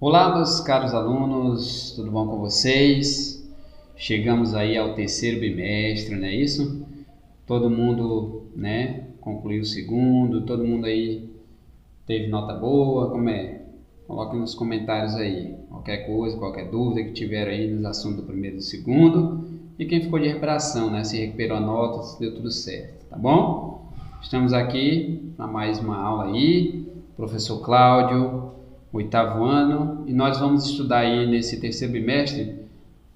Olá, meus caros alunos, tudo bom com vocês? Chegamos aí ao terceiro bimestre, não é isso? Todo mundo, concluiu o segundo, todo mundo aí teve nota boa, como é? Coloque nos comentários aí, qualquer coisa, qualquer dúvida que tiver aí nos assuntos do primeiro e do segundo. E quem ficou de recuperação, né? Se recuperou a nota, se deu tudo certo, tá bom? Estamos aqui para mais uma aula aí, professor Cláudio, oitavo ano, e nós vamos estudar aí nesse terceiro bimestre um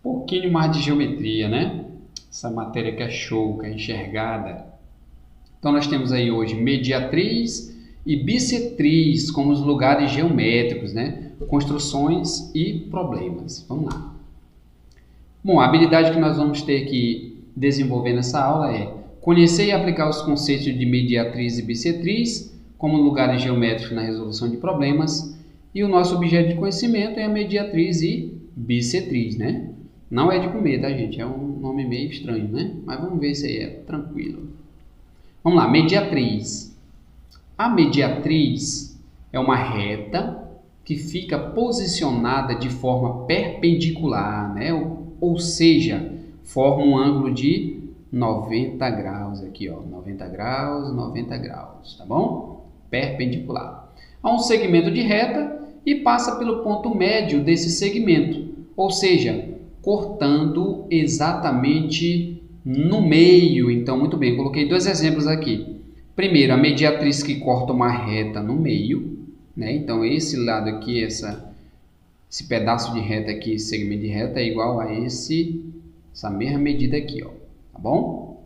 pouquinho mais de geometria, né? Essa matéria que é show, que é enxergada. Então nós temos aí hoje mediatriz e bissetriz como os lugares geométricos, né? Construções e problemas. Vamos lá. Bom, a habilidade que nós vamos ter que desenvolver nessa aula é conhecer e aplicar os conceitos de mediatriz e bissetriz como lugares geométricos na resolução de problemas. E o nosso objeto de conhecimento é a mediatriz e bissetriz, né? Não é de comer, tá, gente? É um nome meio estranho, né? Mas vamos ver se aí é tranquilo. Vamos lá, mediatriz. A mediatriz é uma reta que fica posicionada de forma perpendicular, né? Ou seja, forma um ângulo de 90 graus aqui, ó. 90 graus, tá bom? Perpendicular. Há um segmento de reta e passa pelo ponto médio desse segmento, ou seja, cortando exatamente no meio. Então, muito bem, eu coloquei dois exemplos aqui. Primeiro, a mediatriz que corta uma reta no meio, né? Então, esse lado aqui, esse pedaço de reta aqui, esse segmento de reta é igual a essa mesma medida aqui, ó, tá bom?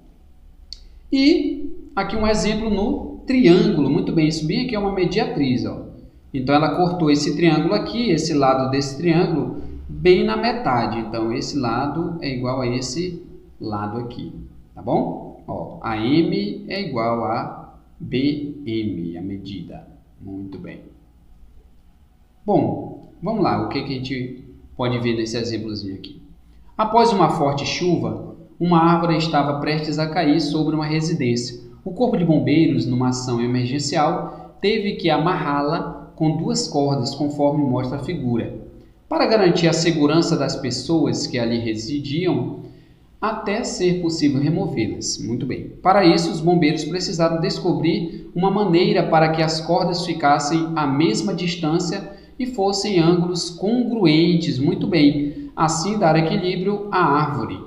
E aqui um exemplo no triângulo, muito bem, isso bem aqui é uma mediatriz, ó. Então, ela cortou esse triângulo aqui, esse lado desse triângulo, bem na metade. Então, esse lado é igual a esse lado aqui, tá bom? Ó, a M é igual a BM, a medida. Muito bem. Bom, vamos lá, o que a gente pode ver nesse exemplozinho aqui? Após uma forte chuva, uma árvore estava prestes a cair sobre uma residência. O corpo de bombeiros, numa ação emergencial, teve que amarrá-la com duas cordas, conforme mostra a figura, para garantir a segurança das pessoas que ali residiam, até ser possível removê-las. Muito bem. Para isso, os bombeiros precisaram descobrir uma maneira para que as cordas ficassem à mesma distância e fossem ângulos congruentes. Muito bem. Assim, dar equilíbrio à árvore.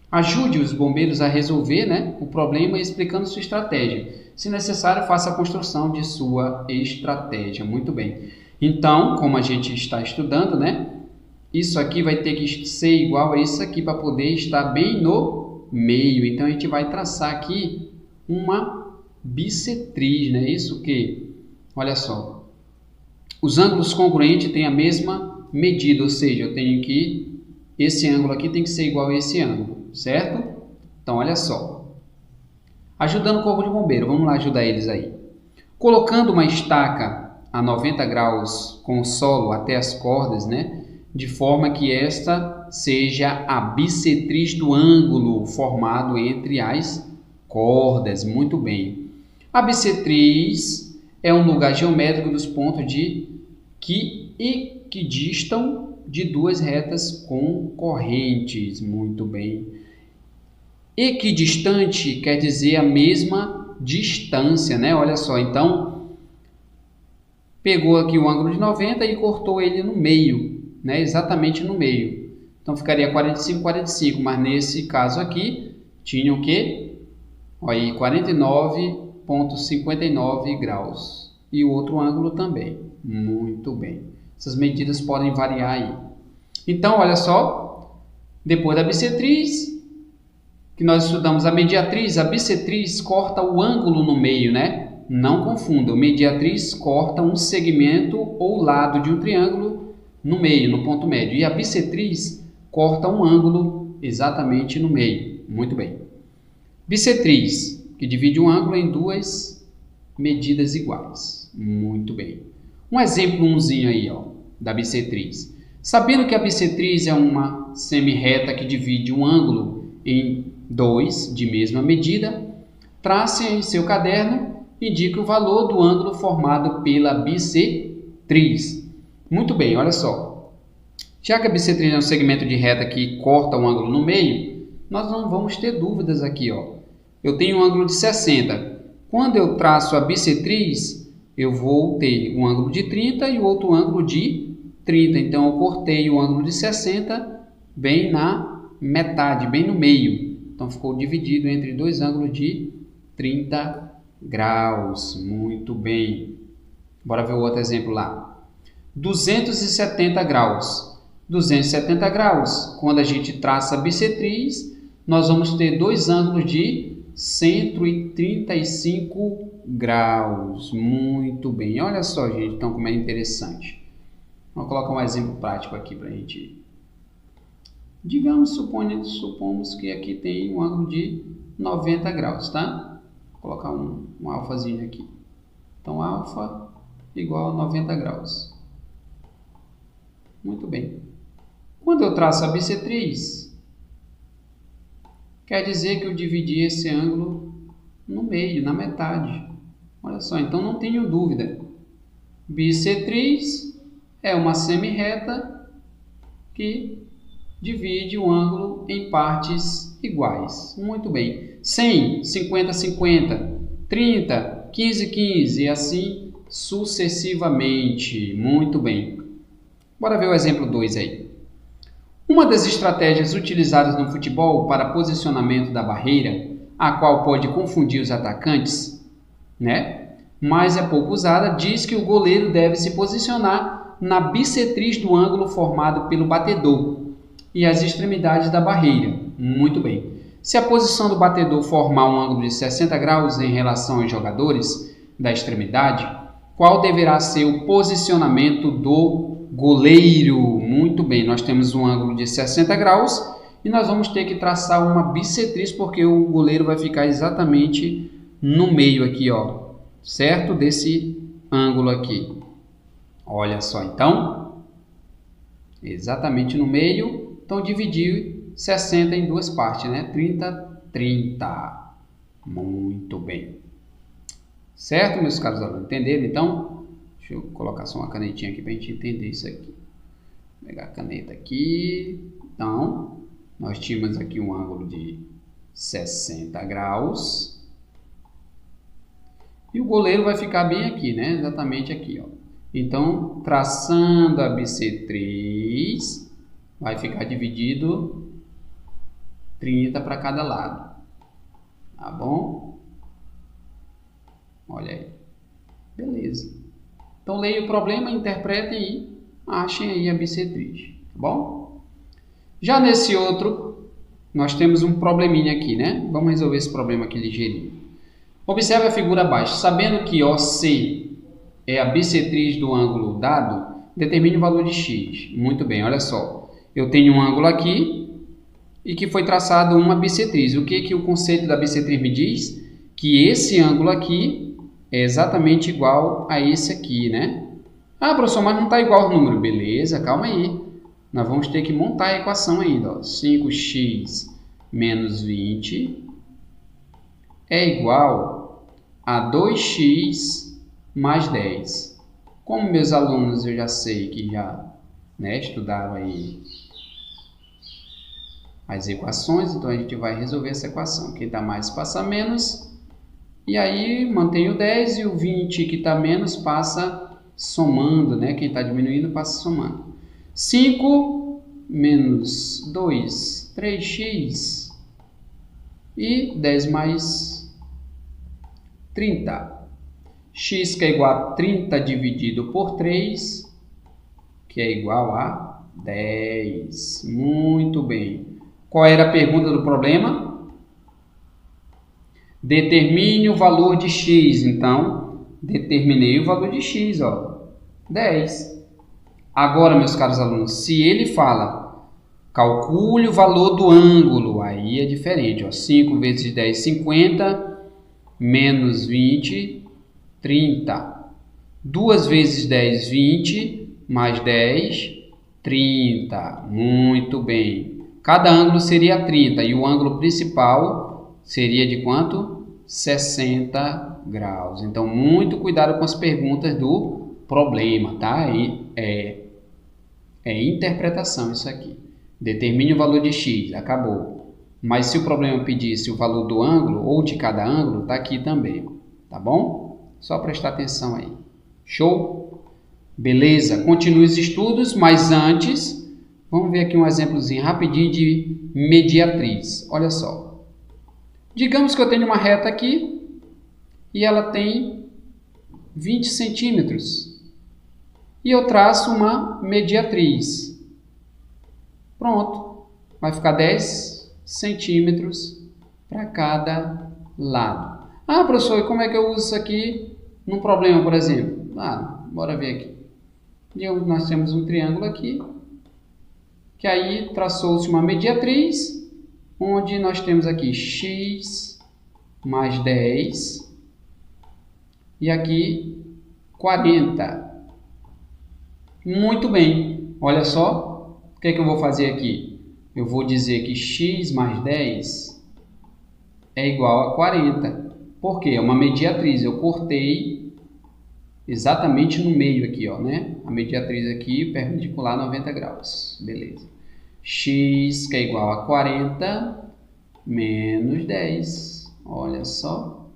Ajude os bombeiros a resolver, o problema explicando sua estratégia. Se necessário, faça a construção de sua estratégia. Muito bem. Então, como a gente está estudando, isso aqui vai ter que ser igual a isso aqui para poder estar bem no meio. Então, a gente vai traçar aqui uma bissetriz, né? Isso que, olha só, os ângulos congruentes têm a mesma medida, ou seja, eu tenho que, esse ângulo aqui tem que ser igual a esse ângulo, certo? Então, olha só. Ajudando o corpo de bombeiro, vamos lá ajudar eles aí. Colocando uma estaca a 90 graus com o solo até as cordas, de forma que esta seja a bissetriz do ângulo formado entre as cordas. Muito bem. A bissetriz é um lugar geométrico dos pontos que equidistam de duas retas concorrentes. Muito bem. Equidistante quer dizer a mesma distância, Olha só, então, pegou aqui o ângulo de 90 e cortou ele no meio, Exatamente no meio. Então, ficaria 45, 45, mas nesse caso aqui, tinha o quê? Olha aí, 49,59 graus. E o outro ângulo também. Muito bem. Essas medidas podem variar aí. Então, olha só, depois da bissetriz, que nós estudamos a mediatriz, a bissetriz corta o ângulo no meio, Não confunda, a mediatriz corta um segmento ou lado de um triângulo no meio, no ponto médio. E a bissetriz corta um ângulo exatamente no meio. Muito bem. Bissetriz, que divide um ângulo em duas medidas iguais. Muito bem. Um exemplo umzinho aí, ó, da bissetriz. Sabendo que a bissetriz é uma semirreta que divide um ângulo em dois de mesma medida, trace em seu caderno e indique o valor do ângulo formado pela bissetriz. Muito bem, olha só. Já que a bissetriz é um segmento de reta que corta um ângulo no meio, nós não vamos ter dúvidas aqui, ó. Eu tenho um ângulo de 60. Quando eu traço a bissetriz, eu vou ter um ângulo de 30 e o outro ângulo de 30. Então, eu cortei o ângulo de 60 bem na metade, bem no meio. Então, ficou dividido entre dois ângulos de 30 graus. Muito bem. Bora ver o outro exemplo lá. 270 graus. 270 graus. Quando a gente traça a bissetriz, nós vamos ter dois ângulos de 135 graus. Muito bem. Olha só, gente, então como é interessante. Vamos colocar um exemplo prático aqui para a gente. Digamos, supomos que aqui tem um ângulo de 90 graus, tá? Vou colocar um alfazinho aqui. Então, alfa igual a 90 graus. Muito bem. Quando eu traço a bissetriz, quer dizer que eu dividi esse ângulo no meio, na metade. Olha só, então não tenho dúvida. Bissetriz é uma semi-reta que divide o ângulo em partes iguais. Muito bem. 100, 50, 50, 30, 15, 15 e assim sucessivamente. Muito bem. Bora ver o exemplo 2 aí. Uma das estratégias utilizadas no futebol para posicionamento da barreira, a qual pode confundir os atacantes, né? Mas é pouco usada, diz que o goleiro deve se posicionar na bissetriz do ângulo formado pelo batedor e as extremidades da barreira. Muito bem. Se a posição do batedor formar um ângulo de 60 graus em relação aos jogadores da extremidade, qual deverá ser o posicionamento do goleiro? Muito bem, nós temos um ângulo de 60 graus e nós vamos ter que traçar uma bissetriz porque o goleiro vai ficar exatamente no meio aqui, ó, certo? Desse ângulo aqui. Olha só, então, exatamente no meio, então dividir 60 em duas partes, né? 30, 30. Muito bem. Certo, meus caros alunos? Entenderam, então? Deixa eu colocar só uma canetinha aqui para a gente entender isso aqui. Vou pegar a caneta aqui. Então, nós tínhamos aqui um ângulo de 60 graus. E o goleiro vai ficar bem aqui, né? Exatamente aqui, ó. Então, traçando a bissetriz, vai ficar dividido 30 para cada lado. Tá bom? Olha aí. Beleza. Então, leia o problema, interpretem e achem aí a bissetriz. Tá bom? Já nesse outro, nós temos um probleminha aqui, né? Vamos resolver esse problema aqui ligeirinho. Observe a figura abaixo. Sabendo que OC é a bissetriz do ângulo dado, determine o valor de x. Muito bem, olha só. Eu tenho um ângulo aqui e que foi traçado uma bissetriz. O que o conceito da bissetriz me diz? Que esse ângulo aqui é exatamente igual a esse aqui, né? Ah, professor, mas não está igual o número. Beleza, calma aí. Nós vamos ter que montar a equação ainda. Ó. 5x menos 20 é igual a 2x mais 10. Como meus alunos eu já sei que já, né, estudaram aí as equações, então a gente vai resolver essa equação. Quem está mais passa menos. E aí mantém o 10 e o 20 que está menos passa somando, né? Quem está diminuindo passa somando. 5 menos 2, 3x e 10 mais 30. X que é igual a 30 dividido por 3, que é igual a 10. Muito bem. Qual era a pergunta do problema? Determine o valor de x. Então, determinei o valor de x, ó, 10. Agora, meus caros alunos, se ele fala, calcule o valor do ângulo, aí é diferente, ó, 5 vezes 10, 50, menos 20, 30. 2 vezes 10, 20, mais 10, 30. Muito bem. Cada ângulo seria 30 e o ângulo principal seria de quanto? 60 graus. Então, muito cuidado com as perguntas do problema, tá? É interpretação isso aqui. Determine o valor de x, acabou. Mas se o problema pedisse o valor do ângulo ou de cada ângulo, tá aqui também, tá bom? Só prestar atenção aí. Show? Beleza, continue os estudos, mas antes, vamos ver aqui um exemplozinho rapidinho de mediatriz. Olha só. Digamos que eu tenho uma reta aqui e ela tem 20 centímetros. E eu traço uma mediatriz. Pronto. Vai ficar 10 centímetros para cada lado. Ah, professor, e como é que eu uso isso aqui num problema, por exemplo? Bora ver aqui. Nós temos um triângulo aqui, que aí traçou-se uma mediatriz, onde nós temos aqui x mais 10 e aqui 40. Muito bem, olha só, o que é que eu vou fazer aqui? Eu vou dizer que x mais 10 é igual a 40. Por quê? É uma mediatriz, eu cortei exatamente no meio aqui, ó, né? A mediatriz aqui perpendicular a 90 graus, beleza. X que é igual a 40 menos 10, olha só.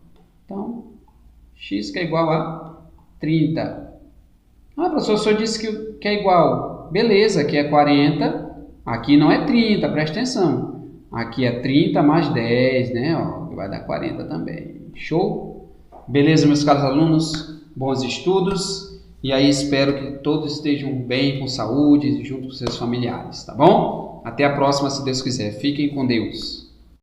Então, x que é igual a 30. Ah, professor, o senhor disse que é igual. Beleza, aqui é 40, aqui não é 30, presta atenção. Aqui é 30 mais 10, né? Ó, vai dar 40 também. Show? Beleza, meus caros alunos? Bons estudos. E aí espero que todos estejam bem, com saúde, junto com seus familiares, tá bom? Até a próxima, se Deus quiser. Fiquem com Deus.